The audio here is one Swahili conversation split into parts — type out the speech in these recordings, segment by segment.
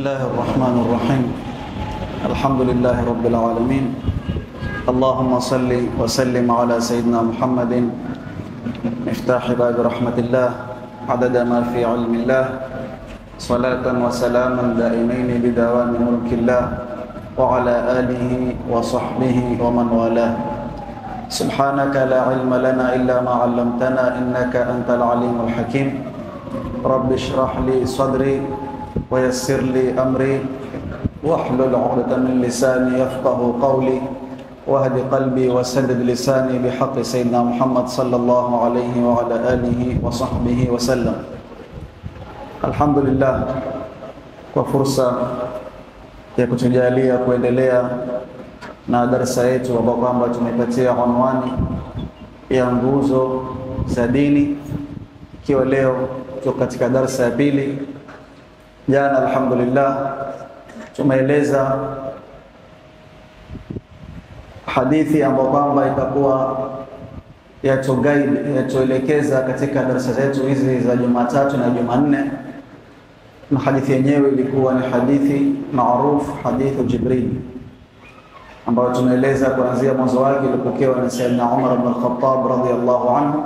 الله الرحمن الرحيم. الحمد لله رب العالمين. اللهم صل وسلم على سيدنا محمد مفتاح باب رحمة الله عدد ما في علم الله، صلاة وسلاما دائمين بدوام ملك الله وعلى آله وصحبه ومن والاه. سبحانك لا علم لنا إلا ما علمتنا إنك أنت العليم الحكيم. رب اشرح لي صدري ويسر لي أمري واحلل عقدة من لساني يفقه قولي واهد قلبي وسدد لساني بحق سيدنا محمد صلى الله عليه وعلى آله وصحبه وسلم. الحمد لله kwa fursa ya kutujalia kuendelea na darasa yetu ambapo kwamba tumepatia unwani ya nguzo za dini, ikiwa leo tuko katika darasa ya pili. Jana alhamdulillah tumeeleza hadithi ambayo kwamba itakuwa yatuelekeza katika darasa zetu hizi za Jumatatu na Jumanne, na hadithi yenyewe ilikuwa ni hadithi maarufu, hadithu Jibril, ambayo tumeeleza kuanzia mwanzo wake ilipokewa na Sayyidina Umar ibn al-Khattab radhiyallahu anhu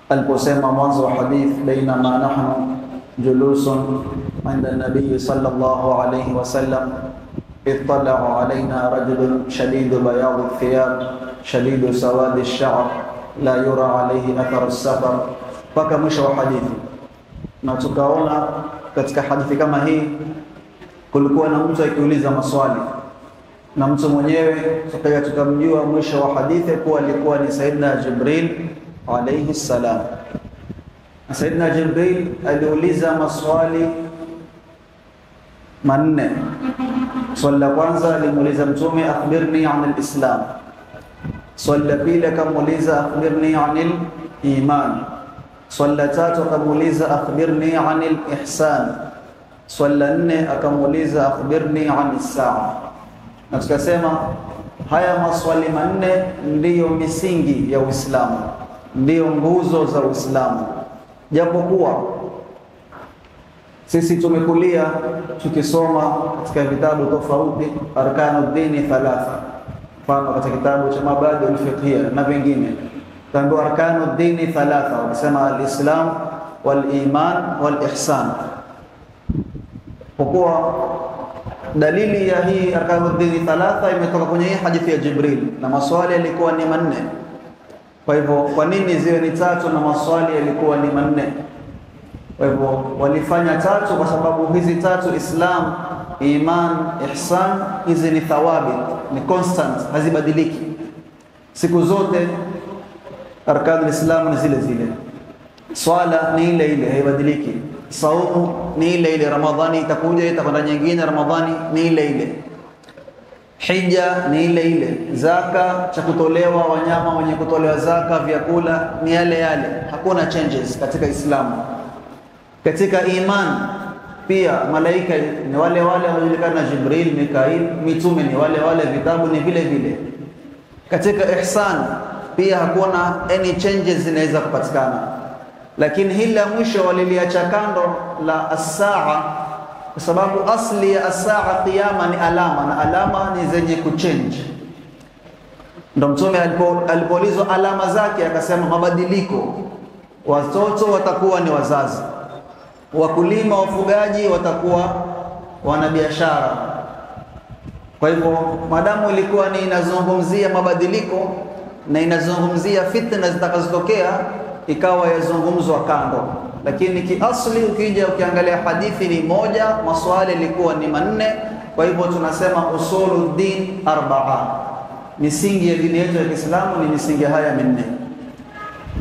aliposema mwanzo wa hadith, bainama nahnu julusun inda an-nabiy sallallahu alayhi wasallam ittala'a alayna rajulun shadidu bayad ath-thiyab shadidu sawad ash-sha'r la yura alayhi athar as-safar, mpaka mwisho wa hadithi. Na tukaona katika hadithi kama hii kulikuwa na mtu akiuliza maswali, na mtu mwenyewe tukamjua mwisho wa hadithi kuwa alikuwa ni Sayyidina Jibril alayhi salam. Sayyidina Jibril aliuliza maswali manne. Swali la kwanza alimuuliza Mtume, akhbirni anil islam. Swali la pili akamuuliza, akhbirni anil iman. Swali la tatu akamuuliza, akhbirni anil ihsan. Swali la nne akamuuliza, akhbirni anis saa. Na tukasema haya maswali manne ndiyo misingi ya Uislamu, ndiyo nguzo za Uislamu. Japokuwa sisi tumekulia tukisoma katika vitabu tofauti arkanuddini thalatha, mfano katika kitabu cha Mabadiul Fiqhiyya na vingine tangu arkanuddini thalatha, wakisema al-Islam wal-iman wal-ihsan. Kwa kuwa dalili ya hii arkanuddini thalatha imetoka kwenye hii hadithi ya Jibril, na maswali yalikuwa ni manne. Kwa hivyo kwa nini ziwe ni tatu na maswali yalikuwa ni manne? Kwa hivyo walifanya tatu kwa sababu hizi tatu, Islam, iman, ihsan, hizi ni thawabit, ni constant, hazibadiliki siku zote. Arkanul Islam ni zile zile, swala ni ile ile, haibadiliki. Saumu ni ile ile, Ramadhani itakuja itakwenda nyingine, Ramadhani ni ile ile. Hija ni ile ile, zaka cha kutolewa, wanyama wenye kutolewa zaka, vyakula ni yale yale, hakuna changes katika Islamu. Katika iman pia malaika ni wale wale wanaojulikana na Jibril, Mikail, mitume ni wale wale, vitabu ni vile vile. Katika ihsan pia hakuna any changes zinaweza kupatikana, lakini hili la mwisho waliliacha kando la as-saa, kwa sababu asli ya as-saa qiyama ni alama, na alama ni zenye kuchange. Ndio Mtume alipoulizwa alama zake akasema mabadiliko. Watoto watakuwa ni wazazi, wakulima, wafugaji watakuwa wanabiashara. Kwa hivyo madamu ilikuwa ni inazungumzia mabadiliko na inazungumzia fitna zitakazotokea, ikawa yazungumzwa kando. Lakini kiasli ukija ukiangalia hadithi ni moja, maswali yalikuwa ni manne. Kwa hivyo tunasema usuluddin arba'a, misingi ya dini yetu ya Kiislamu ni misingi haya minne.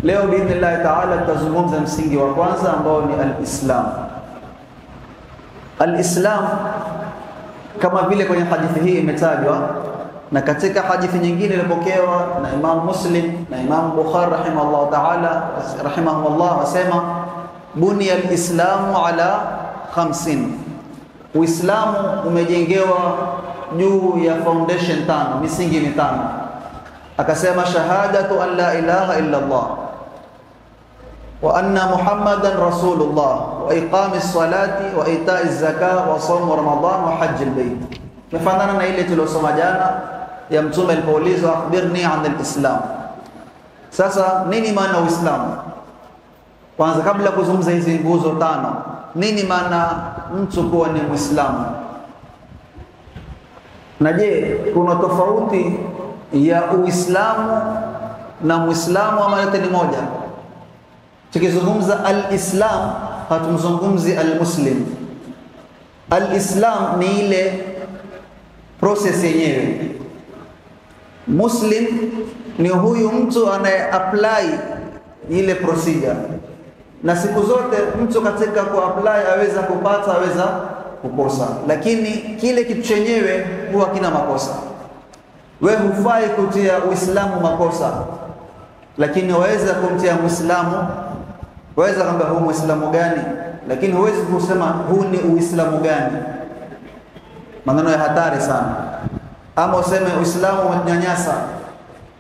Leo biidhnillah ta'ala tutazungumza msingi wa kwanza ambao ni al-Islam. Al-Islam kama vile kwenye hadithi hii imetajwa, na katika hadithi nyingine ilipokewa na Imam Muslim na Imam Bukhari rahimahumullah wasema, buniya al-Islamu ala 50. Uislamu umejengewa juu ya foundation tano, misingi mitano. Akasema shahadatu an la ilaha illa Allah, wa anna Muhammadan rasulullah wa iqamis salati wa ita'iz zakah wa sawm ramadan wa hajjil bait. Mfano na ile tuliyosoma jana ya mtume alipoulizwa akhbirni 'anil islam. Sasa nini maana Uislamu? Kwanza kabla kuzungumza hizi nguzo tano, nini maana mtu kuwa ni Muislamu? Na je, kuna tofauti ya Uislamu na Muislamu ama yote ni moja? Tukizungumza al-Islam hatumzungumzi al-Muslim. Al-Islam ni ile process yenyewe. Muslim ni huyu mtu anaye apply ile procedure. Na siku zote mtu katika ku-apply aweza kupata, aweza kukosa. Lakini kile kitu chenyewe huwa kina makosa. Wewe hufai kutia Uislamu makosa, lakini waweza kumtia Muislamu, waweza kwamba huu Muislamu gani, lakini huwezi kusema huu ni Uislamu gani. Maneno ya hatari sana. Ama useme Uislamu unanyanyasa,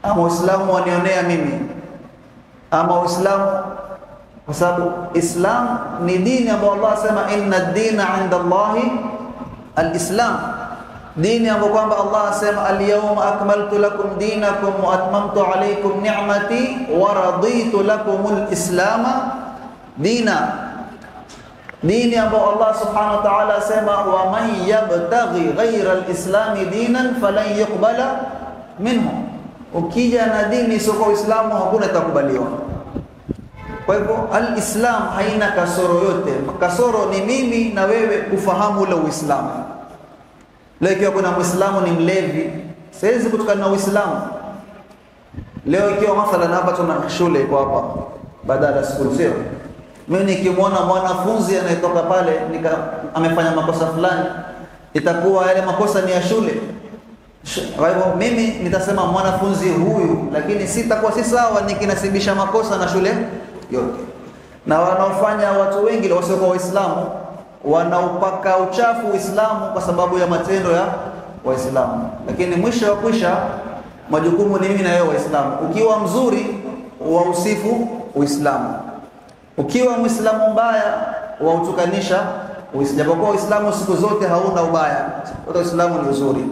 ama Uislamu wanionea mimi, ama Uislamu, kwa sababu Islam ni dini ambayo Allah asema inna ad-dina 'inda Allahi al-Islam. Dini ambayo kwamba Allah asema al-yawma akmaltu lakum dinakum wa atmamtu alaykum ni'mati wa raditu lakum al-islam dina. Dini ambayo Allah subhanahu wa ta'ala asema wa man yabtaghi ghayra al-islam dinan falan yuqbala minhu. Ukija na dini sio kwa Uislamu hakuna itakubaliwa. Kwa hivyo al-Islam haina kasoro yote. Kasoro ni mimi na wewe kufahamu ule Uislamu. Leo ikiwa kuna Muislamu ni mlevi, siwezi kutokana na Uislamu. Leo ikiwa mathalan hapa tuna shule iko hapa badala school sio. Mimi nikimwona mwanafunzi anayetoka pale amefanya makosa fulani, itakuwa yale makosa ni ya shule. Kwa hivyo mimi nitasema mwanafunzi huyu, lakini sitakuwa si sawa nikinasibisha makosa na shule yote. Na wanaofanya watu wengi wasio kwa Waislamu wanaupaka uchafu Uislamu kwa sababu ya matendo ya Waislamu. Lakini mwisho wa kwisha majukumu ni mimi na wewe Waislamu. Ukiwa mzuri wausifu Uislamu. Ukiwa Muislamu mbaya wautukanisha Uislamu. Kwa Uislamu siku zote hauna ubaya. Wote Uislamu ni uzuri.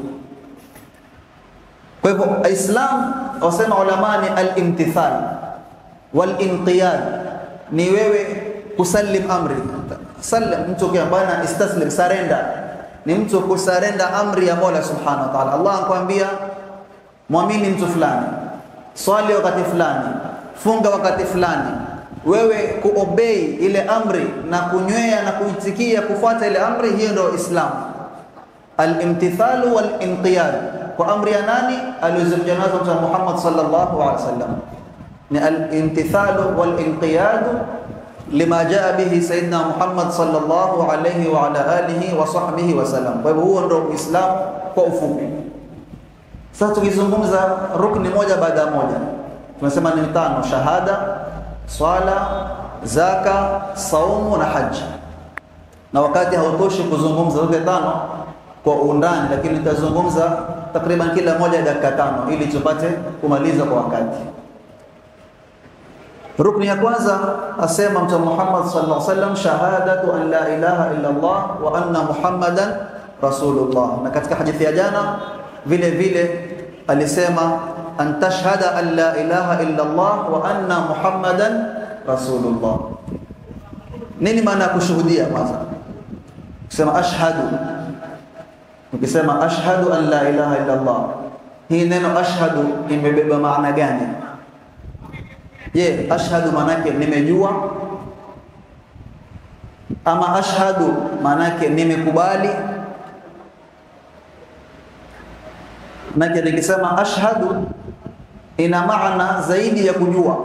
Kwa hivyo Islam wasema ulamani al-imtithal wal-inqiyad, ni wewe kusalim amri. Salam mtu kiambana istaslim, surrender. Ni mtu kusarenda amri ya Mola Subhanahu wa Ta'ala. Allah anakuambia muamini mtu fulani, swali wakati fulani, funga wakati fulani. Wewe kuobey ile amri na kunywea na kuitikia kufuata ile amri, hiyo ndio Islam. Al-imtithalu wal-inqiyad. Kwa amri ya nani? Aliyokuja nazo Mtume Muhammad sallallahu alaihi wasallam. Ni al-imtithalu wal-inqiyad lima jaa bihi sayyidina Muhammad sallallahu alayhi wa ala alihi wa sahbihi wa sallam. Kwa hivyo huo ndio Uislamu kwa ufupi. Sasa tukizungumza rukni moja baada ya moja, tunasema ni tano: shahada, swala, zaka, saumu na haji. Na wakati hautoshi kuzungumza zote tano kwa undani, lakini tutazungumza takriban kila moja dakika 5 ili tupate kumaliza kwa wakati. Rukni ya kwanza asema Mtume Muhammad sallallahu alaihi wasallam, shahadatu an la ilaha illa Allah wa anna Muhammadan rasulullah. Na katika hadithi ya jana vile vile alisema an tashhada an la ilaha illa Allah wa anna Muhammadan rasulullah. Nini maana kushuhudia? Kwanza kusema ashhadu. Ukisema ashhadu an la ilaha illa Allah, hii neno ashhadu imebeba maana gani? Je, ashhadu manake nimejua, ama ashhadu manake nimekubali? Na nikisema ashhadu ina maana zaidi ya kujua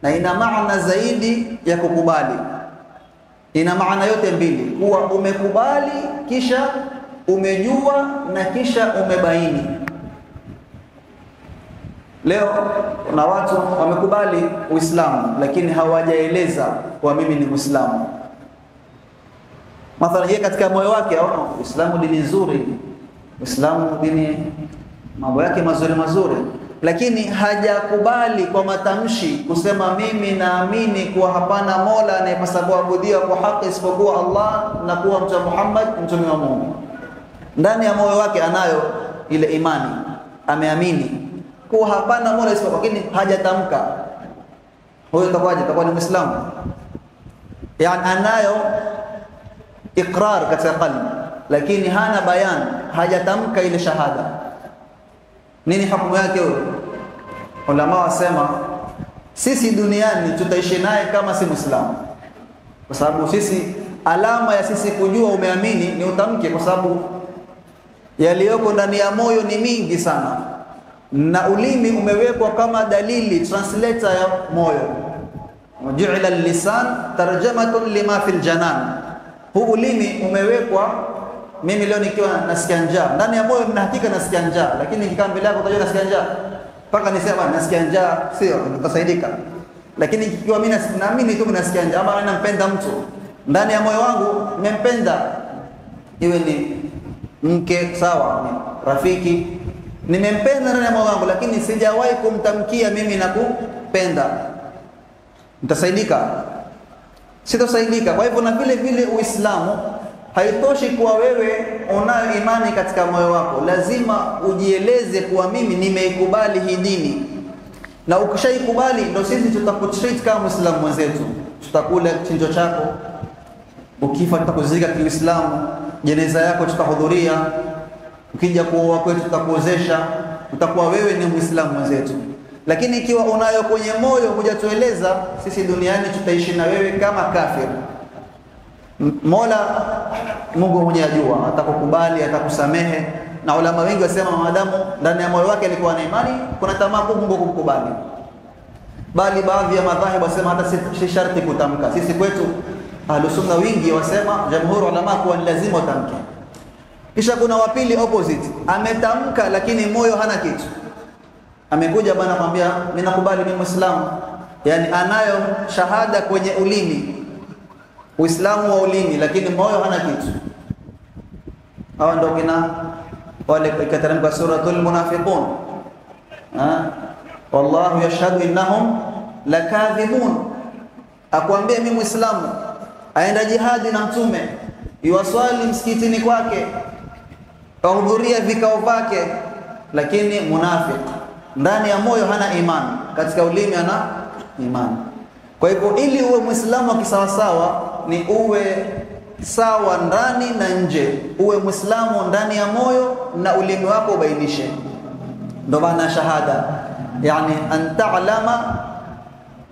na ina maana zaidi ya kukubali. Ina maana yote mbili, kuwa umekubali kisha umejua na kisha umebaini. Leo kuna watu wamekubali Uislamu lakini hawajaeleza kwa mimi ni Muislamu. Mathalan yeye katika moyo wake aona Uislamu dini nzuri, Uislamu dini mambo yake mazuri mazuri, lakini hajakubali kwa matamshi kusema mimi naamini kuwa hapana mola anayepasa kuabudiwa kwa haki isipokuwa Allah na kuwa mtume Muhammad mtume wa Mungu, ndani ya moyo wake anayo ile imani, ameamini kuwa hapana mola isipokuwa, lakini hajatamka, huyo itakuwa ni Muislamu? Yani anayo ikrar katika qalbi, lakini hana bayan, hajatamka ile shahada. Nini hukumu yake huyo? Ulama wasema sisi duniani tutaishi naye kama si Muislamu, kwa sababu sisi alama ya sisi kujua umeamini ni utamke, kwa sababu yaliyoko ndani ya moyo ni mingi sana, na ulimi umewekwa kama dalili, translator ya moyo. Ju'ila al-lisan tarjamatun lima fil janan. Huu ulimi umewekwa, mimi leo nikiwa nasikia njaa, ndani ya moyo nina hakika nasikia njaa, lakini nikikaa mbele yako utajua nasikia njaa mpaka nisema nasikia njaa, sio nitasaidika. Lakini ikiwa mimi naamini tu nasikia njaa, ama ninampenda mtu, ndani ya moyo wangu nimempenda, iwe ni mke sawa, ni rafiki, nimempenda ndani ya moyo wangu, lakini sijawahi kumtamkia mimi nakupenda, nitasaidika? Sitosaidika. Kwa hivyo na vile vile Uislamu haitoshi kuwa wewe unayo imani katika moyo wako, lazima ujieleze kuwa mimi nimeikubali hii dini. Na ukishaikubali ndio sisi tutakutreat kama Muislamu mwenzetu, tutakula chinjo chako, ukifa tutakuzika kiislamu, jeneza yako tutahudhuria, ukija kuoa kwetu tutakuozesha, utakuwa wewe ni Muislamu mwenzetu. Lakini ikiwa unayo kwenye moyo hujatueleza, sisi duniani tutaishi na wewe kama kafir. Mola Mungu mwenye ajua, atakukubali, atakusamehe. Na ulama wengi wasema maadamu ndani ya moyo wake alikuwa na imani, kuna tamaa kubwa Mungu kumkubali. Bali baadhi ya madhahibu wasema hata si sharti kutamka. Sisi kwetu Ahlus Sunna wingi wasema, jamhuri ulama, kuwa ni lazima utamke. Kisha kuna wapili opposite, ametamka lakini moyo hana kitu. Amekuja bwana kwambia mimi nakubali mimi Muislamu, yani anayo shahada kwenye ulimi, Uislamu wa ulimi, lakini moyo hana kitu. Hawa ndio kina wale kateremka suratul munafiqun, wallahu yashhadu innahum lakadhibun. Akwambia mimi Muislamu, aenda jihadi na mtume, iwaswali msikitini kwake, ahudhuria vikao vyake, lakini munafiq, ndani ya moyo hana imani, katika ulimi ana imani. Kwa hivyo ili uwe Muislamu wa kisawasawa ni uwe sawa ndani na nje, uwe Muislamu ndani ya moyo na ulimi wako ubainishe. Ndio maana shahada, yani an ta'lama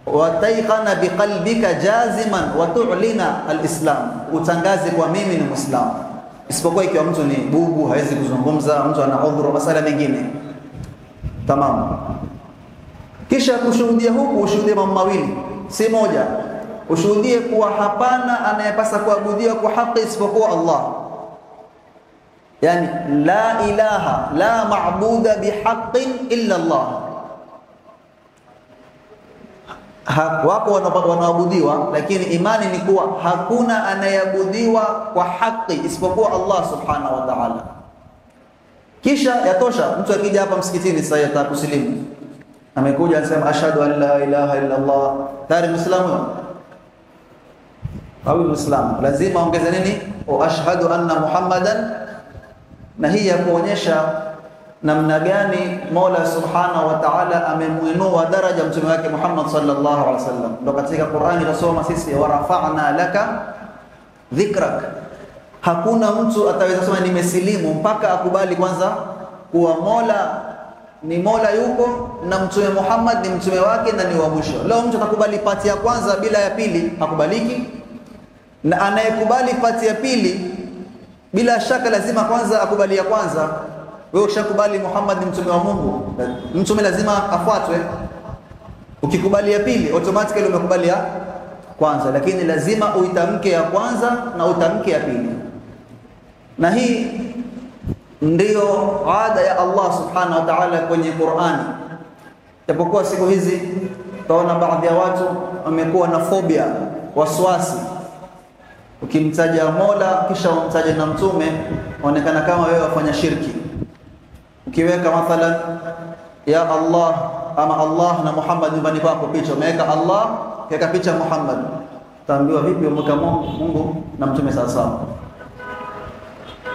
wa tayqana biqalbika jaziman wa tu'lina al-islam, utangaze kwa mimi ni Muislamu. Isipokuwa ikiwa mtu ni bubu, hawezi kuzungumza, mtu ana udhuru, masala mengine tamam. Kisha kushuhudia huku, ushuhudie mambo mawili, si moja. Ushuhudie kuwa hapana anayepasa kuabudiwa kwa haki isipokuwa Allah, yani la ilaha la ma'buda bihaqqin illa Allah. Wako wanaabudiwa, lakini imani ni kuwa hakuna anayeabudiwa kwa haki isipokuwa Allah subhanahu wa ta'ala. Kisha yatosha, mtu akija hapa msikitini sasa atakusilimu, amekuja anasema ashhadu an la ilaha illa Allah, tayari Muislamu au Muislamu. Lazima ongeze nini? Wa ashhadu anna Muhammadan. Na hii ya kuonyesha namna gani Mola subhanahu wa ta'ala amemuinua daraja mtume wake Muhammad sallallahu alaihi wasallam. Ndio katika Qur'ani tunasoma sisi, wa rafa'na laka dhikrak. Hakuna mtu ataweza kusema nimesilimu mpaka akubali kwanza kuwa Mola ni Mola yuko na mtume Muhammad ni mtume wake na ni wa mwisho. Leo mtu atakubali pati ya kwanza bila ya pili hakubaliki, na anayekubali pati ya pili bila shaka lazima kwanza akubali ya kwanza. Wewe ukishakubali Muhammad ni mtume wa Mungu, mtume lazima afuatwe. Ukikubali ya pili automatically umekubali ya kwanza, lakini lazima uitamke ya kwanza na utamke ya pili. Na hii ndiyo ada ya Allah subhanahu wa ta'ala kwenye Qur'ani. Japokuwa siku hizi tunaona baadhi ya watu wamekuwa na phobia, waswasi. Ukimtaja Mola kisha umtaje na mtume, onekana kama wewe wafanya shirki. Ukiweka mathalan ya Allah ama Allah na Muhammad nyumbani kwako picha, umeweka Allah kaweka picha Muhammad, taambiwa vipi umeweka Mungu na mtume sasa?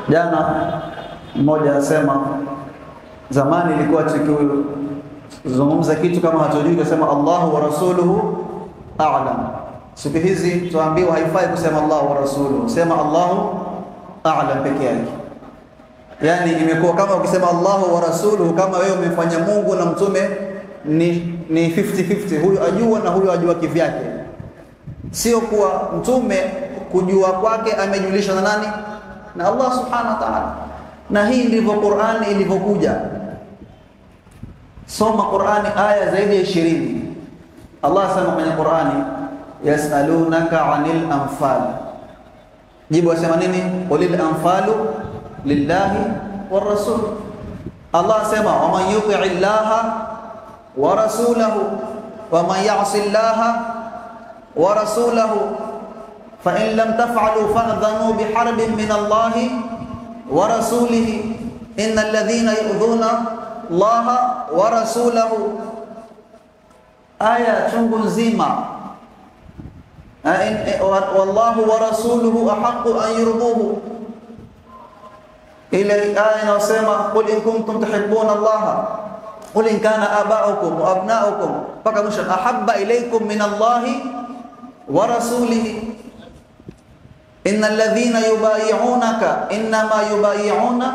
Jana mmoja anasema zamani ilikuwa tukizungumza kitu kama hatujui kusema Allahu wa rasuluhu a'lam. Siku hizi tuambiwa haifai kusema Allahu wa rasuluhu, sema Allahu a'lam peke yake. Yani imekuwa kama ukisema Allahu wa rasuluhu, kama wewe umefanya Mungu na mtume ni 50-50, huyu ajua na huyu ajua kivyake. Sio kuwa mtume kujua kwake amejulisha na nani? Na Allah subhanahu wa ta'ala. Na hii ndivyo Qur'ani ilivyokuja. Soma Qur'ani aya zaidi ya 20. Allah asema kwenye Qur'ani, yasalunaka 'anil anfal. Jibu asema nini? Qulil anfalu lillahi war rasul. Allah asema wa man yuti'i llaha wa rasulahu wa man ya'si llaha wa rasulahu fa in lam taf'alu fa'dhanu biharbin min Allahi wa rasulihi innal ladhina yu'dhuna Allaha wa rasulahu. Aya chungu nzima. Wallahu wa rasuluhu ahaqqu an yurduhu. Ile aya inasema qul in kuntum tuhibbuna Allaha qul in kana aba'ukum wa abna'ukum paka mwisho, ahabba ilaykum min Allahi wa rasulihi innal ladhina yubayi'unaka innama yubayi'una.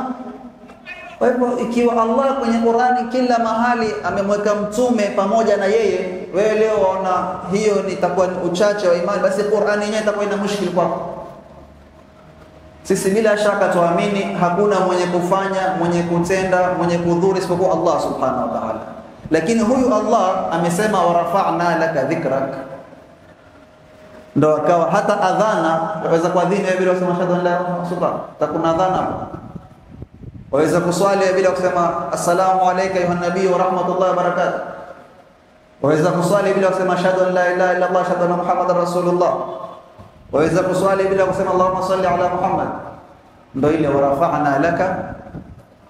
Kwa hivyo ikiwa Allah kwenye Qur'ani kila mahali amemweka mtume pamoja na yeye, wewe leo waona hiyo itakuwa ni uchache wa imani, basi Qur'ani yenyewe itakuwa ina mushkil kwako. Sisi bila shaka tuamini hakuna mwenye kufanya, mwenye kutenda, mwenye kudhuru isipokuwa Allah subhanahu wa ta'ala. Lakini huyu Allah amesema wa rafa'na laka dhikrak, ndo akawa hata adhana waweza kuadhini bila kusema shahada la ilaha illallah, takuna adhana hapo. Waweza kuswali bila kusema assalamu alayka ayuha nabii wa rahmatullahi wa barakatuh. Waweza kuswali bila kusema shahada la ilaha illallah shahada anna muhammadar rasulullah. Waweza kuswali bila kusema Allahumma salli ala Muhammad. Ndio ile warafa'na laka.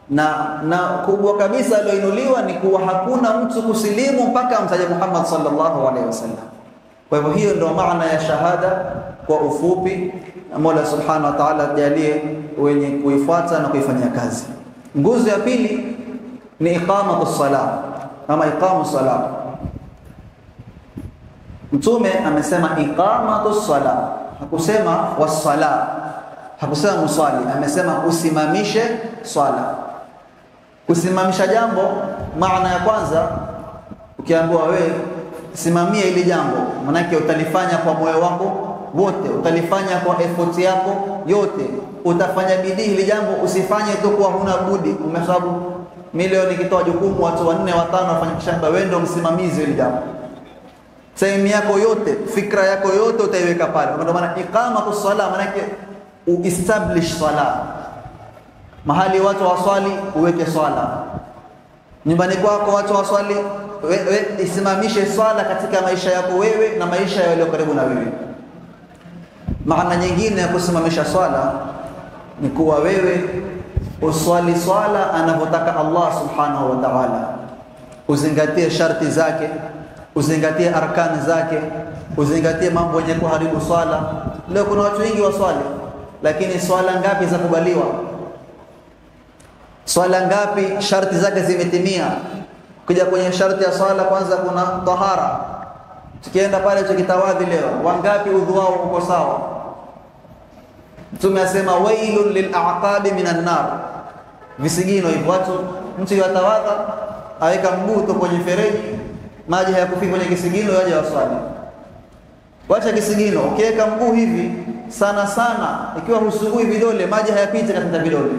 Na kubwa kabisa aliyoinuliwa ni kuwa hakuna mtu kusilimu mpaka amtaje Muhammad sallallahu alaihi wasallam. Kwa hivyo hiyo ndio maana ya shahada kwa ufupi. Mola subhanahu wa ta'ala ajalie wenye kuifuata na kuifanyia kazi. Nguzo ya pili ni iqamatus salat ama iqamus salat. Mtume amesema iqamatus salat, hakusema was-sala, hakusema musali, amesema usimamishe swala. Kusimamisha jambo, maana ya kwanza ukiambiwa wewe simamia ile jambo, maana yake utalifanya kwa moyo wako wote, utalifanya kwa effort yako yote, utafanya bidii ile jambo, usifanye tu kwa huna budi. Umesababu milioni kitoa jukumu watu 4 5 wafanye kishamba, wewe ndio msimamizi ile jambo. Sehemu yako yote, fikra yako yote utaiweka pale. Ndio maana iqamatus sala, maana yake uestablish sala. Mahali watu waswali uweke swala. Nyumbani kwako watu waswali, wewe isimamishe swala katika maisha yako wewe na maisha ya walio karibu na wewe. Maana nyingine ya kusimamisha swala ni kuwa wewe uswali swala anavyotaka Allah subhanahu wa ta'ala. Uzingatie sharti zake, uzingatie arkani zake, uzingatie mambo yenye kuharibu swala. Leo kuna watu wengi waswali, lakini swala ngapi za kubaliwa? Swala ngapi sharti zake zimetimia? Kuja kwenye sharti ya swala kwanza kuna tahara. Tukienda pale tukitawadhi leo, wangapi udhu wao uko sawa? Mtume asema wailul lil'aqabi minan nar. Visigino hivyo watu, mtu yatawadha aweka mguu tu kwenye fereji, maji hayakufika kwenye kisigino yaje waswali. Wacha kisigino, ukiweka mguu hivi sana sana, ikiwa husugui vidole maji hayapiti katika vidole.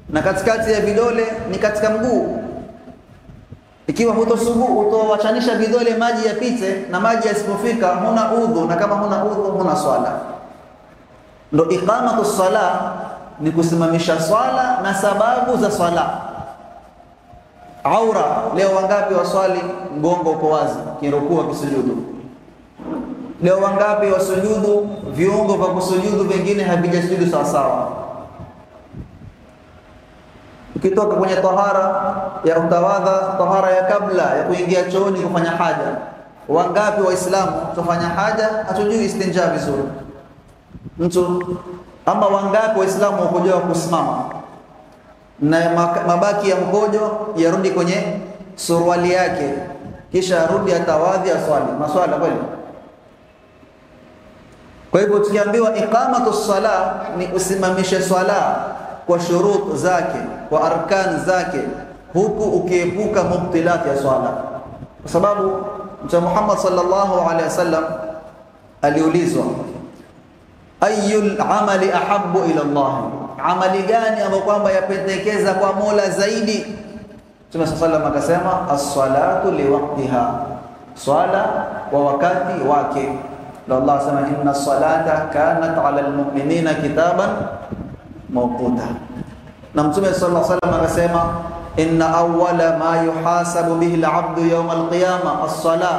Na katikati ya vidole ni katika mguu. Ikiwa hutosuguu utowachanisha vidole maji yapite, na maji yasipofika huna udhu, na kama huna udhu huna swala. Ndio iqamatus sala ni kusimamisha swala na sababu za swala. Aura, leo wangapi waswali mgongo uko wazi, kirukua kisujudu? Leo wangapi wasujudu viungo vya kusujudu vingine havijasujudu sawa sawa? tukitoka kwenye tahara ya utawadha, tahara ya kabla ya kuingia chooni kufanya haja. Wangapi waislamu tufanya haja hatujui istinja vizuri mtu, ama wangapi waislamu wakojoa kusimama na mabaki ya mkojo yarudi kwenye suruali yake, kisha arudi atawadhi aswali. Maswala kweli? Kwa hivyo tukiambiwa iqamatu sala ni usimamishe swala kwa shurut zake, kwa arkan zake, huku ukiepuka mubtilat ya swala. Kwa sababu Mtume Muhammad sallallahu alaihi wasallam aliulizwa, ayyul amali ahabbu ila Allah, amali gani ambayo kwamba yapendekeza kwa Mola zaidi? Mtume sallallahu akasema as-salatu liwaqtiha, swala kwa wakati wake. Na Allah sema inna as-salata kanat 'ala al-mu'minina kitaban mawquta. Na Mtume sallallahu alaihi wasallam akasema inna awwala ma yuhasabu bihi al-'abdu yawm al-qiyamah as-salah,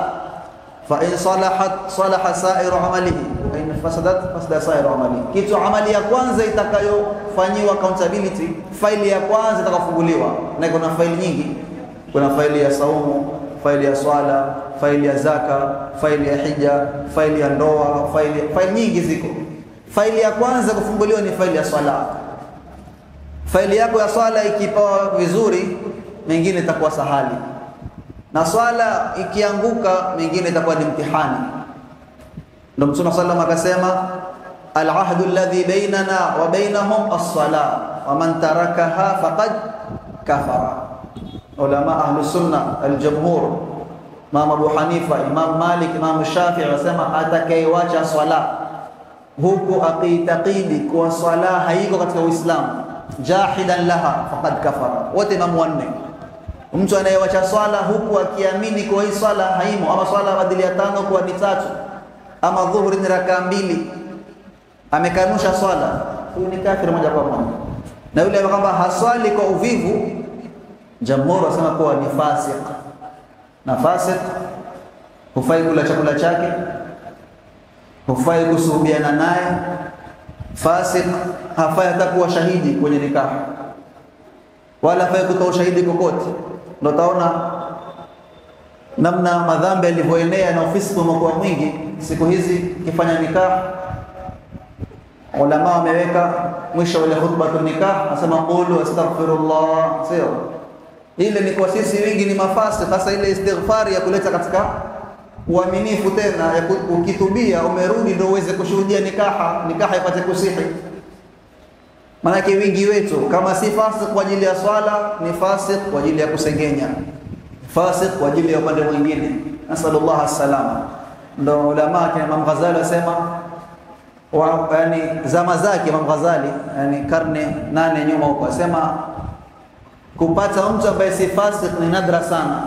fa in salahat salaha sa'iru 'amalihi wa in fasadat fasada sa'iru 'amalihi. Kitu amali ya kwanza itakayofanyiwa accountability, faili ya kwanza itakafunguliwa, na kuna faili nyingi. Kuna faili ya saumu, faili ya swala, faili ya zaka, faili ya hija, faili ya ndoa, faili nyingi ziko. Faili ya kwanza kufunguliwa ni faili ya swala. Faili yako ya swala ikipawa vizuri, mengine itakuwa sahali, na swala ikianguka, mengine itakuwa ni mtihani. Ndio Mtume sallallahu akasema al-ahdu alladhi bainana wa bainahum as-salah wa man tarakaha faqad kafara. Ulama ahlu sunna al-jumhur, Imam Abu Hanifa, Imam Malik, Imam Shafi'i wasema atakayewacha swala huku akiitakidi kwa swala haiko katika Uislamu, jahidan laha faqad kafara. Wote Imam wanne. Mtu anayewacha swala huku akiamini kwa hii swala haimo, ama swala badili ya 5 kwa ni 3, ama dhuhuri ni raka 2, amekanusha swala, huyu ni kafiri moja kwa moja. Na yule kwamba haswali kwa uvivu, jamhuri wasema kuwa ni fasik. Na fasik hufai kula chakula chake, hufai kusuhubiana naye. Fasik hafai hata kuwa shahidi kwenye nikah, wala hafai kutoa ushahidi kokote. Ndio taona namna madhambi yalivyoenea na ufisiki umekuwa mwingi siku hizi. Kifanya nikah, ulama wameweka mwisho wa khutbatul nikah asema qulu astaghfirullah, sio ile ni kwa sisi wingi ni mafasi. Sasa ile istighfari ya kuleta katika uaminifu tena ya ukitubia umerudi ndio uweze kushuhudia nikaha ipate kusihi. Maana wingi wetu kama si fasik kwa ajili ya swala, ni fasik kwa ajili ya kusengenya, fasik kwa ajili ya upande mwingine. Nasallallahu alaihi. Ndio ulama kina Imam Ghazali wasema yani zama zake Imam Ghazali, yani karne 8 nyuma huko, asema kupata mtu ambaye si fasik ni nadra sana.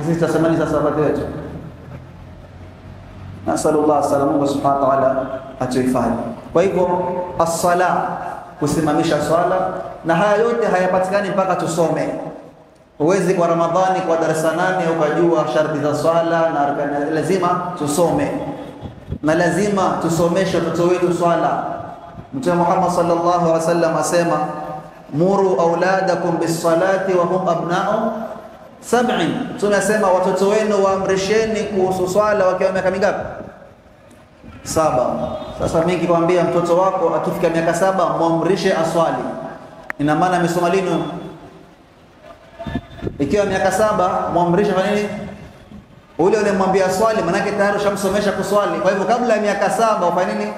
Sisi tusemani sasa watu wetu. Nasallallahu alaihi subhanahu wa ta'ala atuhifadhi. Kwa hivyo as-sala, kusimamisha swala, na haya yote hayapatikani mpaka tusome. Uwezi kwa Ramadhani kwa darasa 8 ukajua sharti za swala na arkani, lazima tusome. Na lazima tusomeshe watoto wetu swala. Mtume Muhammad sallallahu alaihi wasallam asema muru auladakum bis-salati wa hum abna'u 7. Tunasema watoto wenu waamrisheni kuhusu swala wakiwa miaka mingapi? 7. Sasa mimi nikikwambia mtoto wako akifika miaka 7 muamrishe aswali, ina maana amesoma lini? Ikiwa miaka 7 muamrishe fanya nini? Ule unamwambia swali, maana yake tayari ushamsomesha kuswali. Kwa hivyo kabla ya miaka 7 ufanye nini?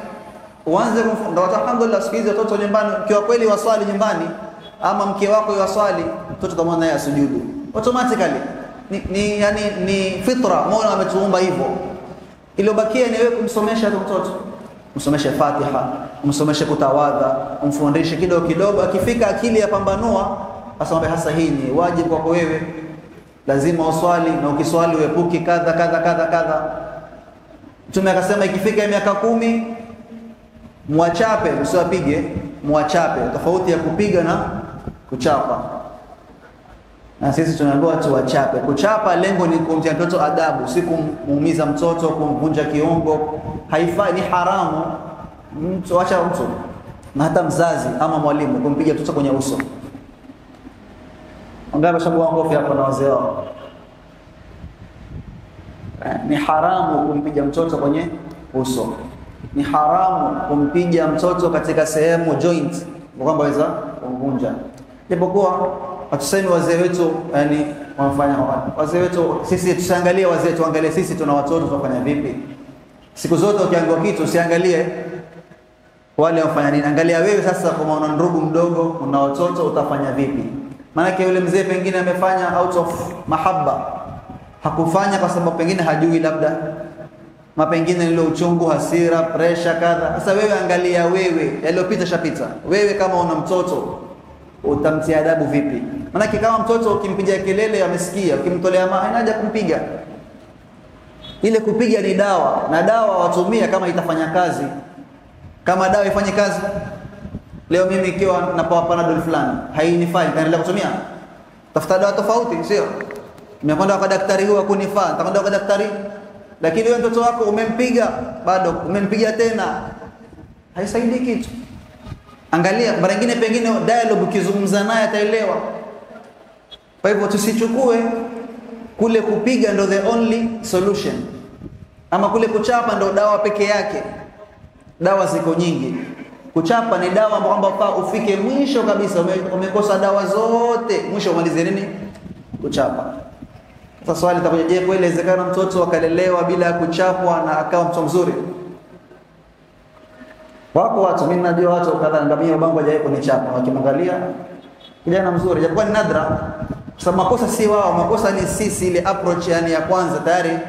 Uanze kumfundisha. Alhamdulillah, siku hizi watoto nyumbani, mkiwa kweli waswali nyumbani, ama mke wako yaswali, mtoto kama naye asujudu automatically. Ni fitra, Mola ametuumba hivyo. Iliyobakia ni wewe kumsomesha mtoto, msomeshe Fatiha, msomeshe kutawadha, umfundishe kidogo kidogo. Akifika akili ya pambanua, asamwambie hasa hii ni wajibu kwako wewe, lazima uswali, na ukiswali uepuke kadha kadha kadha kadha. Mtume akasema ikifika miaka 10 muachape, msiwapige, muachape. Tofauti ya kupiga na kuchapa. Na sisi tunaambiwa tuwachape. Kuchapa lengo ni kumtia mtoto adabu, si kumuumiza mtoto, kumvunja kiungo. Haifai, ni haramu mtu acha mtu, na hata mzazi ama mwalimu kumpiga mtoto kwenye uso. Wangapi washabuwa ngofi hapo na wazee wao? Ni haramu kumpiga mtoto kwenye uso. Ni haramu kumpiga mtoto katika sehemu joint kwamba waweza kumvunja. Japokuwa hatusemi wazee wetu yani wanafanya wazee wetu, sisi tusiangalie wazee, tuangalie sisi tuna watoto tunafanya vipi. Siku zote ukiambiwa kitu usiangalie wale wafanya nini, angalia wewe sasa. Kama una ndugu mdogo, una watoto, utafanya vipi? Maana yule mzee pengine amefanya out of mahaba, hakufanya kwa sababu pengine hajui, labda mapengine ile uchungu, hasira, pressure kadha. Sasa wewe angalia wewe, yaliyopita shapita. Wewe kama una mtoto utamtia adabu vipi? Maana kama mtoto ukimpiga kelele amesikia, ukimtolea maana haja kumpiga. Ile kupiga ni dawa, na dawa watumia kama itafanya kazi. Kama dawa ifanye kazi, leo mimi ikiwa napawa Panadol fulani hainifai, nitaendelea kutumia? Tafuta dawa tofauti, sio? Nimekwenda kwa daktari huyu hakunifaa, nitakwenda kwa daktari. Lakini wewe mtoto wako umempiga, bado umempiga tena, haisaidii kitu. Angalia, mara nyingine pengine dialogue ukizungumza naye ataelewa. Kwa hivyo tusichukue kule kupiga ndo the only solution, ama kule kuchapa ndo dawa peke yake. Dawa ziko nyingi. Kuchapa ni dawa kwamba ufike mwisho kabisa, umekosa dawa zote, mwisho umalize nini? Kuchapa. Sasa swali litakuja, je, kweli inawezekana mtoto akalelewa bila kuchapwa na akawa mtoto mzuri? Wako watu, mimi najua watu kadhaa ngamia babangu hajawahi kunichapa, wakimwangalia kijana mzuri, japokuwa ni nadra. Sababu makosa si wao, makosa ni sisi. Ile approach yani ya kwanza tayari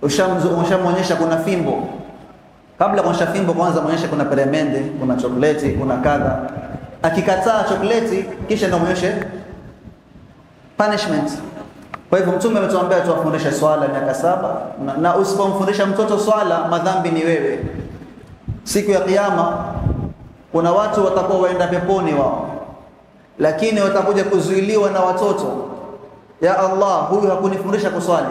ushamonyesha kuna fimbo. Kabla kuonyesha fimbo, kwanza muonyeshe kuna peremende, kuna chokoleti, kuna kadha. Akikataa chokoleti, kisha ndio muonyeshe punishment. Kwa hivyo Mtume ametuambia tuwafundishe swala miaka 7, na usipomfundisha mtoto swala, madhambi ni wewe. Siku ya kiyama kuna watu watakuwa waenda peponi wao, lakini watakuja kuzuiliwa na watoto. Ya Allah, huyu hakunifundisha kuswali.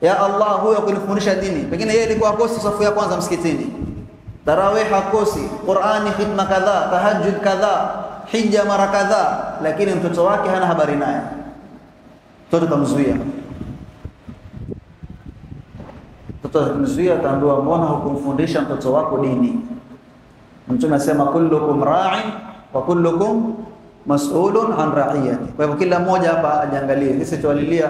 Ya Allah, huyu hakunifundisha dini. Pengine yeye alikuwa akosi safu ya kwanza msikitini, tarawih hakosi, Qur'ani khitma kadhaa, tahajjud kadhaa, hija mara kadhaa, lakini mtoto wake hana habari naye. Mtoto tamzuia. Mtoto tamzuia, ataambiwa mbona hukumfundisha mtoto wako dini? Mtume anasema kullukum ra'in wa kullukum mas'ulun an ra'iyati. Kwa hivyo kila mmoja hapa ajiangalie. Sisi tuwalilia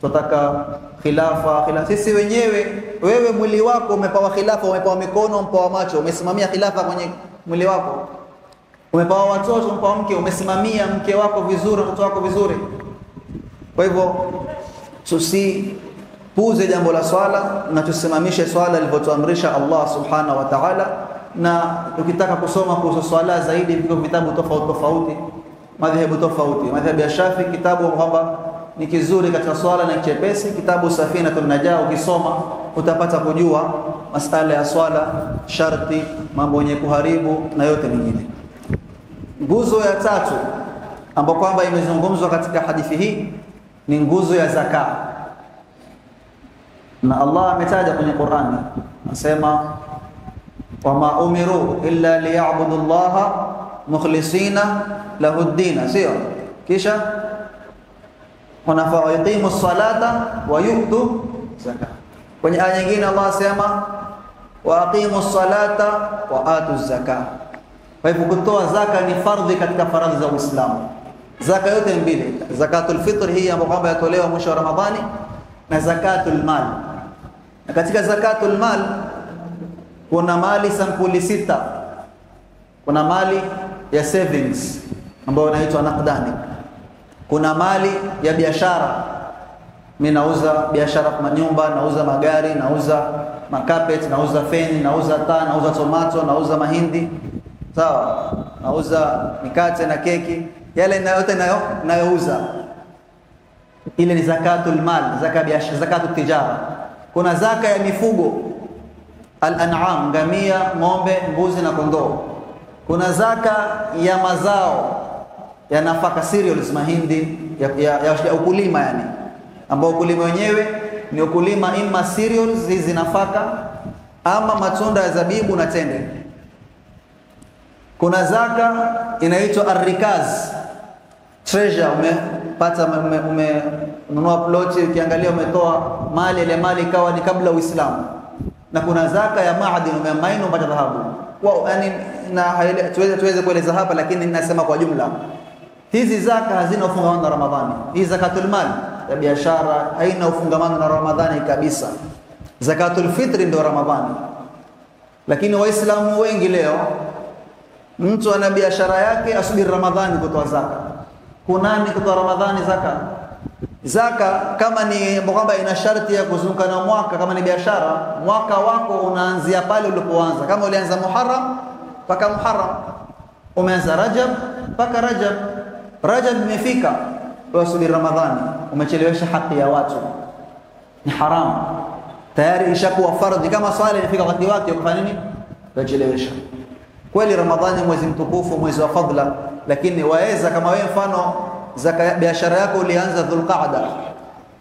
tunataka khilafa. Sisi wenyewe, wewe mwili wako umepawa khilafa, umepawa mikono, umepawa macho, umesimamia khilafa kwenye mwili wako. Umepawa watoto, umepawa mke, umesimamia mke wako vizuri, mtoto wako vizuri. Kwa hivyo tusipuuze jambo la swala, na tusimamishe swala alivyotuamrisha Allah subhanahu wa ta'ala. Na ukitaka kusoma kuhusu swala zaidi, viko vitabu tofauti, madhehebu tofauti. Madhehebu ya Shafi, kitabu kwamba ni kizuri katika swala na chepesi, kitabu Safinatul Najah, ukisoma utapata kujua masala ya swala, sharti, mambo yenye kuharibu na yote mengine. Nguzo ya tatu ambayo kwamba imezungumzwa katika hadithi hii ni nguzo ya zaka. Na Allah ametaja kwenye Qur'ani, anasema wama umiru illa liya'budu Allaha mukhlisina lahu ad-din, sio? Kisha wanafa yuqimu as-salata wa yu'tu zakat. Kwenye aya nyingine Allah asema wa aqimu as-salata wa atu az-zakat. Kwa hivyo kutoa zaka ni fardhi katika faradhi za Uislamu. Zaka yote mbili, zakatul fitr hii ambayo kwamba yatolewa mwisho wa Ramadhani, na zakatul mal. Na katika zakatul mal kuna mali sampuli 6. Kuna mali ya savings ambayo inaitwa naqdani. Kuna mali ya biashara. Mimi nauza biashara kwa nyumba, nauza magari, nauza makapet, nauza feni, nauza taa, nauza tomato, nauza mahindi. Sawa? Nauza mikate na keki. Yale yote nayouza, ile ni zakatul mal, zaka biashara, zakatut tijara. Kuna zaka ya mifugo, al-an'am, ngamia, ng'ombe, mbuzi na kondoo. Kuna zaka ya mazao ya nafaka, cereals, mahindi, ya ukulima, yani ambao ukulima wenyewe ni ukulima imma cereals, hizi nafaka, ama matunda ya zabibu na tende. Kuna zaka inaitwa ar-rikaz. treasure, umepata umenunua ploti, ukiangalia umetoa mali, ile mali ikawa ni kabla Uislamu, na kuna zaka ya maadini, umemaini upata dhahabu. Yani na tuweze kueleza hapa, lakini ninasema kwa jumla hizi zaka hazina ufungamano na Ramadhani. Hii zakatul mali ya biashara haina ufungamano na Ramadhani kabisa. Zakatul fitri ndio Ramadhani. Lakini waislamu wengi leo, mtu ana biashara yake asubiri Ramadhani kutoa zaka. Kunani kutoa Ramadhani zaka? Zaka kama ni kwamba ina sharti ya kuzunguka na mwaka, kama ni biashara, mwaka wako unaanzia pale ulipoanza. Kama ulianza Muharram mpaka Muharram, umeanza Rajab mpaka Rajab. Rajab imefika, usubiri Ramadhani, umechelewesha haki ya watu, ni haramu. Tayari ishakuwa fardhi. Kama swala imefika wakati wake, ukafanya nini? Unachelewesha. Kweli Ramadhani mwezi mtukufu, mwezi wa fadhila, lakini waweza kama wewe mfano zaka biashara yako ulianza Dhulqaada,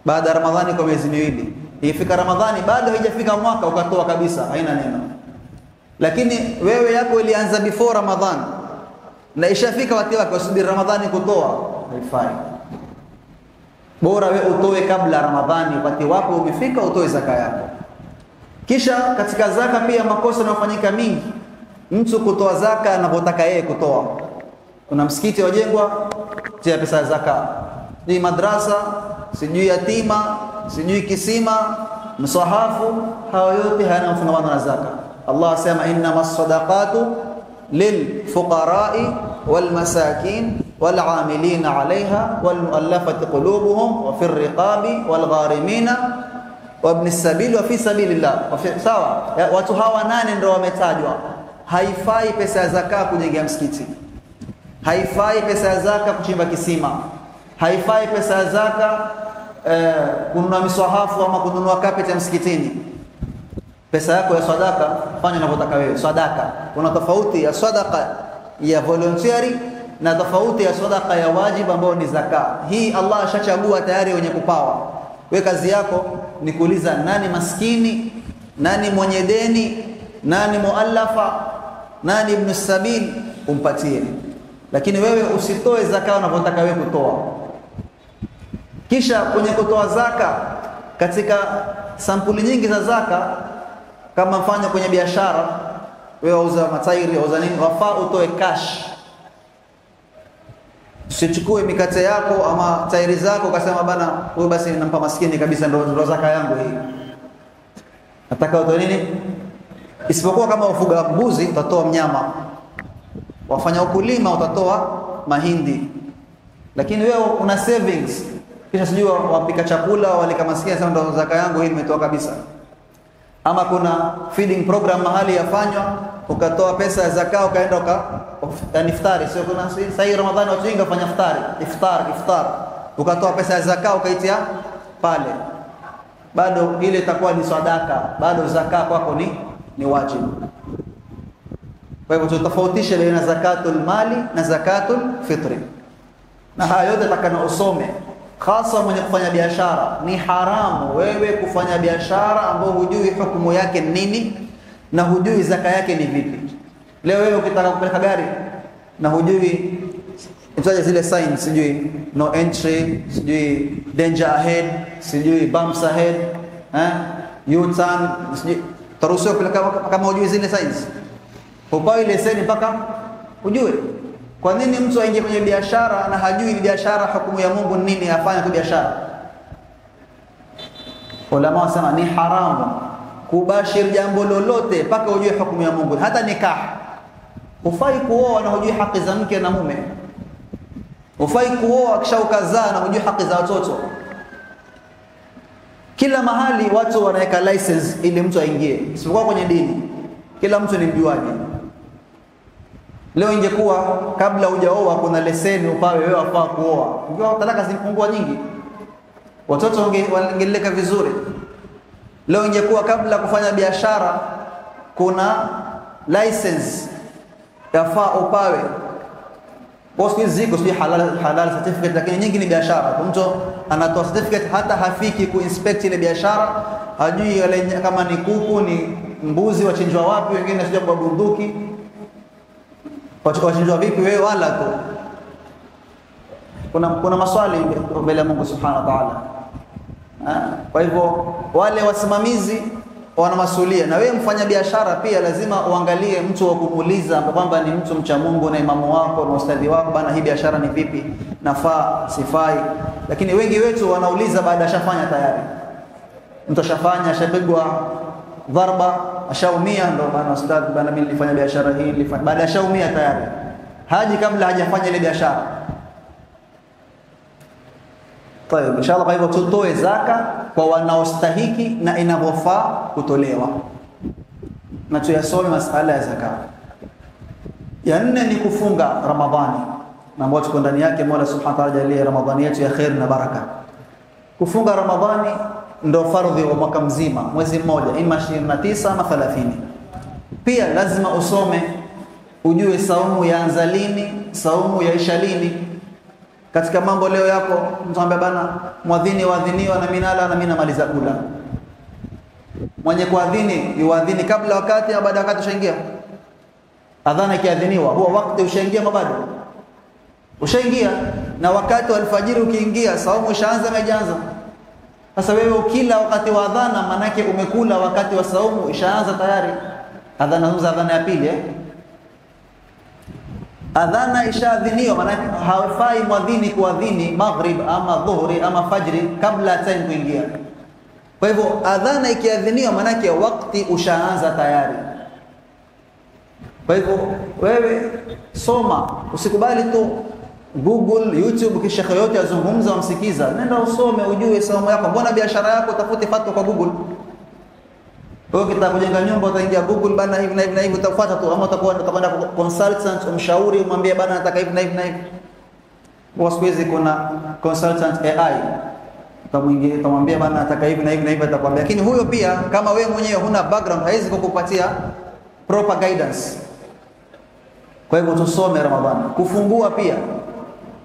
baada ya Ramadhani kwa miezi miwili, ifika Ramadhani bado haijafika mwaka ukatoa kabisa, haina neno. Lakini wewe yako ilianza before Ramadhani na ishafika wakati wake, usubiri Ramadhani kutoa, haifai. Bora wewe utoe kabla Ramadhani, wakati wako umefika utoe zaka yako. Kisha katika zaka pia makosa yanafanyika mingi. Mtu kutoa zaka anapotaka yeye kutoa. Kuna msikiti wajengwa, tia pesa ya zaka. Ni madrasa, sijui yatima, sijui kisima, msahafu, hayo yote hayana mfungamano na zaka. Allah asema innamas sadaqatu lilfuqara'i walmasakin والعاملين عليها والمؤلفة قلوبهم وفي الرقاب والغارمين وابن السبيل وفي سبيل الله. Sawa, watu hawa nane ndio wametajwa. Haifai pesa ya zaka kujengea msikiti, haifai pesa ya zaka kuchimba kisima, haifai pesa ya zaka kununua miswahafu ama kununua carpet ya msikitini. Pesa yako ya sadaka fanya unavyotaka wewe. Sadaka, kuna tofauti ya sadaka ya voluntary na tofauti ya sadaka ya wajibu ambayo ni zaka. Hii Allah ashachagua tayari wenye kupawa. Wewe kazi yako ni kuuliza nani maskini, nani mwenye deni, nani muallafa, nani ibn sabil, umpatie. Lakini wewe usitoe zaka unavyotaka wewe kutoa. Kisha kwenye kutoa zaka, katika sampuli nyingi za zaka, kama mfano kwenye biashara, wewe wauza matairi, wauza nini, wafaa utoe cash. Usichukue mikate yako ama tairi zako ukasema bana huyu basi nampa maskini kabisa, ndo zaka yangu hii. Nataka utoe nini? Isipokuwa kama ufuga mbuzi utatoa mnyama, wafanya ukulima utatoa mahindi. Lakini wewe una savings, kisha sijui wapika chakula walika maskini, sasa ndo zaka yangu hii nimetoa kabisa. Ama kuna feeding program mahali yafanywa, ukatoa pesa ya zaka ukaenda yani iftari, sio kuna sasa Ramadhani watu wengi wafanya iftar, ukatoa pesa ya zaka ukaitia pale, bado ile itakuwa ni sadaka, bado zaka kwako ni wajibu. Kwa hivyo tutofautishe baina zakatul mali na zakatul fitri, na haya yote takana usome. Hasa mwenye kufanya biashara, ni haramu wewe kufanya biashara ambayo hujui hukumu yake nini na hujui zaka yake ni vipi. Leo wewe ukitaka kupeleka gari na hujui itaje zile signs, sijui no entry, sijui danger ahead, sijui bumps ahead, U-turn, sijui taruhusiwa kupeleka kama hujui zile signs. Upawe leseni mpaka ujue. Kwa nini mtu aingie kwenye biashara na hajui ni biashara hukumu ya Mungu nini, afanye tu biashara? Ulama wasema ni haramu kubashir jambo lolote mpaka ujue hukumu ya Mungu. Hata nikah, hufai kuoa na hujui haki za mke na mume. Hufai kuoa kisha ukazaa na hujui haki za watoto. Kila mahali watu wanaweka license ili mtu aingie, isipokuwa kwenye dini. Kila mtu ni mjuaji. Leo ingekuwa kabla hujaoa kuna leseni upawe wewe wafaa kuoa, ingekuwa talaka zingepungua nyingi, watoto wangeleka vizuri. Leo ingekuwa kabla kufanya biashara kuna license yafaa upawe. Bosi ziko si halal certificate, lakini nyingi ni biashara. Mtu anatoa certificate hata hafiki kuinspect ile biashara, hajui kama ni kuku ni mbuzi wachinjwa wapi, wengine sio kwa bunduki wachinjwa vipi, wewe wala tu. kuna maswali mbele ya Mungu Subhanahu wa Ta'ala. Kwa hivyo wale wasimamizi wana masulia, na wewe mfanya biashara pia lazima uangalie mtu wa kumuuliza kwamba ni mtu mcha Mungu na imamu wako na ustadhi wako, bana hii biashara ni vipi, nafaa sifai. Lakini wengi wetu wanauliza baada ya shafanya tayari. Mtu ashafanya, ashapigwa dharba, ashaumia, ndo bana ustadhi, bana mimi nilifanya biashara hii, baada ya shaumia tayari. Haji kabla hajafanya ile biashara. Tayeb, inshallah kwa hivyo tutoe zaka kwa wanaostahiki na inavyofaa kutolewa. Na tuyasome masala ya zaka. Ya nne ni kufunga Ramadhani. Na ambao tuko ndani yake Mola Subhanahu wa Ta'ala jalie Ramadhani yetu ya khair na baraka. Kufunga Ramadhani ndo fardhi wa mwaka mzima, mwezi mmoja, ima 29 ama 30. Pia lazima usome, ujue saumu yaanza lini, saumu yaisha lini. Katika mambo leo yako mtu ambaye bana muadhini waadhiniwa na minala na mimi namaliza kula. Mwenye kuadhini yuadhini kabla wakati au baada wakati ushaingia. Adhana ikiadhiniwa huo wakati ushaingia mabado. Ushaingia na wakati wa alfajiri ukiingia saumu ishaanza imeanza. Sasa wewe ukila wakati wa adhana manake umekula wakati wa saumu ishaanza tayari. Adhana ya pili Adhana ishaadhiniwa, maana hawafai mwadhini kuadhini maghrib ama dhuhuri ama fajri kabla time kuingia. Kwa hivyo adhana ikiadhiniwa maana yake wakati ushaanza tayari. Kwa hivyo wewe soma, usikubali tu Google, YouTube kisha yote yazungumza wamsikiza. Nenda usome ujue saumu yako. Mbona biashara yako tafute fatwa kwa Google? Wewe ukitaka kujenga nyumba utaingia Google bana hivi na hivi na hivi utafuata tu, ama utakwenda consultant umshauri umwambie bana nataka hivi na hivi na hivi. Kwa siku hizi kuna consultant AI. Utamwambia bana nataka hivi na hivi na hivi atakwambia. Lakini huyo pia kama wewe mwenyewe huna background haiwezi kukupatia proper guidance. Kwa hivyo tusome Ramadhani. Kufungua pia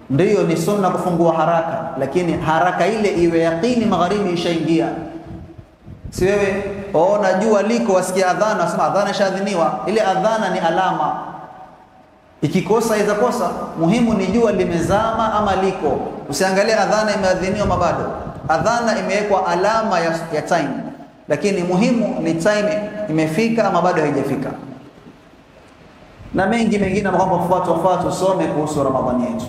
ndiyo ni sunna kufungua haraka, lakini haraka ile iwe yaqini magharibi ishaingia. Si wewe ona jua liko wasikia adhana wasema adhana ishaadhiniwa. Ile adhana ni alama. Ikikosa iza kosa, muhimu ni jua limezama ama liko. Usiangalie adhana imeadhiniwa mabado. Adhana imewekwa alama ya time. Lakini muhimu ni time imefika ama bado haijafika. Na mengi mengine kwamba fuatu some kuhusu Ramadhani yetu.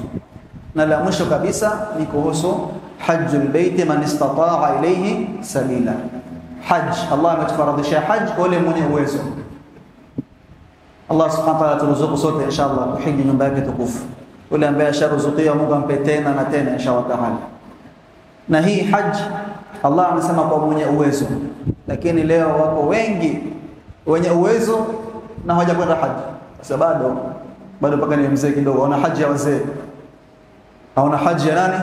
Na la mwisho kabisa ni kuhusu hajjul baiti man istata'a ilayhi sabila. Hajj, Allah ametufaradhisha hajj kwa yule mwenye uwezo. Allah Subhanahu wa ta'ala turuzuku sote inshallah kuhiji nyumba yake tukufu. Yule ambaye asharuzukiwa Mungu ampe tena na tena inshallah taala. Na hii hajj Allah anasema kwa mwenye uwezo. Lakini leo wako wengi wenye uwezo na hawajakwenda hajj. Sasa bado mpaka ni mzee kidogo, ona haji ya wazee. Haona haji ya nani?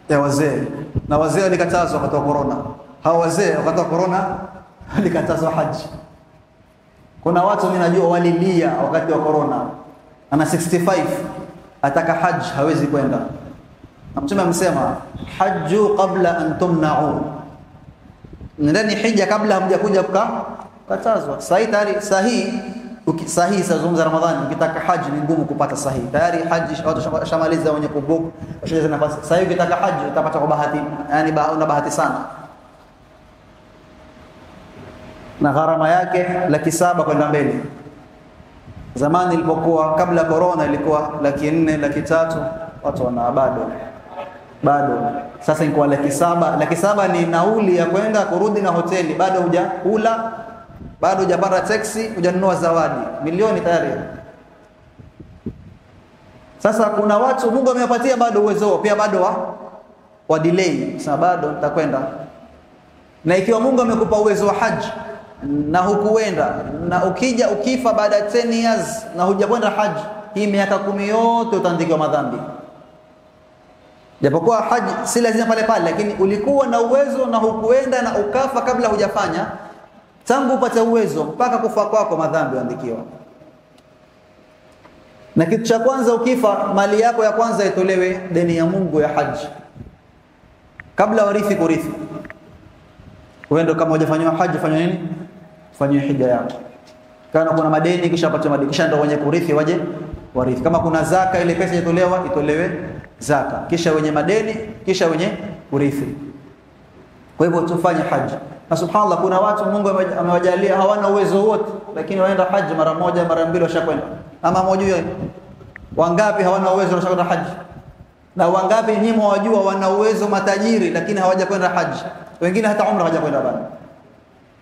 Ya wazee. Na wazee walikatazwa wakati wa corona. Hao wazee wakati wa corona walikatazwa haji. Kuna watu mimi najua walilia wakati wa corona. Ana 65 ataka haji hawezi kwenda. Na Mtume amesema hajju qabla an tumna'u. Ndani hija kabla hamjakuja kukatazwa. Sahihi sazungumza Ramadhani, ukitaka haji ni ngumu kupata sahihi. Tayari haji watu shamaliza wenye kubook, washaanza nafasi. Sasa ukitaka haji utapata kwa bahati, yani una bahati sana. Na gharama yake 700,000 kwenda mbele. Zamani ilipokuwa kabla corona ilikuwa 400,000, 300,000, watu wana bado. Sasa ilikuwa 700,000. 700,000 ni nauli ya kwenda kurudi na hoteli, bado hujakula, bado hujapata taxi, hujanunua zawadi, milioni tayari. Sasa kuna watu Mungu amewapatia bado uwezo, pia bado wa delay. Sasa bado nitakwenda. Na ikiwa Mungu amekupa uwezo wa haji na hukuenda, na ukija ukifa baada ya 10 years na hujakwenda haji, hii miaka 10 yote utaandikiwa madhambi. Japokuwa haji si lazima pale, lakini ulikuwa na uwezo na hukuenda na ukafa kabla hujafanya, tangu upate uwezo mpaka kufa kwako madhambi yaandikiwa. Na kitu cha kwanza ukifa, mali yako ya kwanza itolewe deni ya Mungu ya haji. Kabla warithi kurithi. Uende kama hujafanywa haji fanya nini? Fanywe hija yako. Kana kuna madeni kisha upate madeni, kisha ndio wenye kurithi waje warithi. Kama kuna zaka ile pesa itolewe zaka, kisha wenye madeni, kisha wenye urithi. Kwa hivyo tufanye haji. Na subhanallah, kuna watu Mungu amewajalia hawana uwezo wote, lakini waenda haji mara moja mara mbili washakwenda. Ama mmoja wangapi hawana uwezo washakwenda haji? Na wangapi nyinyi wajua wana uwezo matajiri lakini hawajakwenda haji? Wengine hata umra hawajakwenda bado.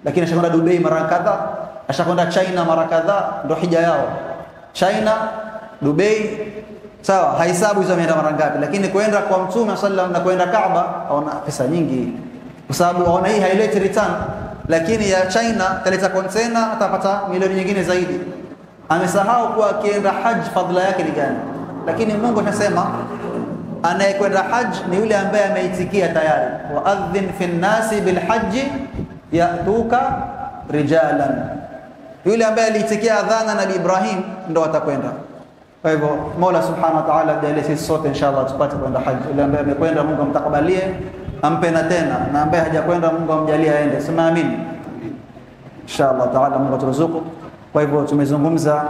Lakini ashakwenda Dubai mara kadhaa, ashakwenda China mara kadhaa, ndio hija yao. China, Dubai, sawa, haisabu hizo ameenda mara ngapi, lakini kwenda kwa Mtume sallallahu na kwenda Kaaba aona pesa nyingi. Kwa sababu aona hii haileti return, lakini ya China kaleta container atapata milioni nyingine zaidi. Amesahau kuwa akienda haji fadhila yake ni gani. Lakini Mungu anasema anayekwenda haji ni yule ambaye ameitikia tayari, wa adhin fi nnasi bil haji yatuka rijalan. Yule ambaye aliitikia adhana Nabii Ibrahim ndo atakwenda. Kwa hivyo Mola Subhanahu wa Ta'ala ajalie sisi sote inshallah tupate kwenda haji. Yule ambaye amekwenda Mungu amtakabalie, ampe na tena, na ambaye hajakwenda Mungu amjalie aende. Sema amin. Inshallah Ta'ala Mungu aturuzuku. Kwa hivyo tumezungumza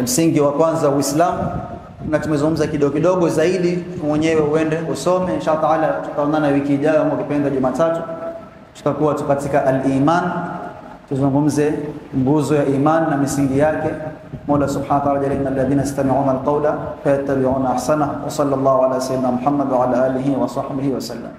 msingi wa kwanza Uislamu, na tumezungumza kidogo kidogo zaidi, mwenyewe uende usome. Inshallah Ta'ala tutaonana wiki ijayo au kipenda Jumatatu, tutakuwa katika al-iman, tuzungumze nguzo ya iman na misingi yake. Mola Subhanahu wa Ta'ala jalie alladhina yastami'una al-qawla fayattabi'una ahsana, wa sallallahu ala sayyidina Muhammad wa ala alihi wa sahbihi wa sallam.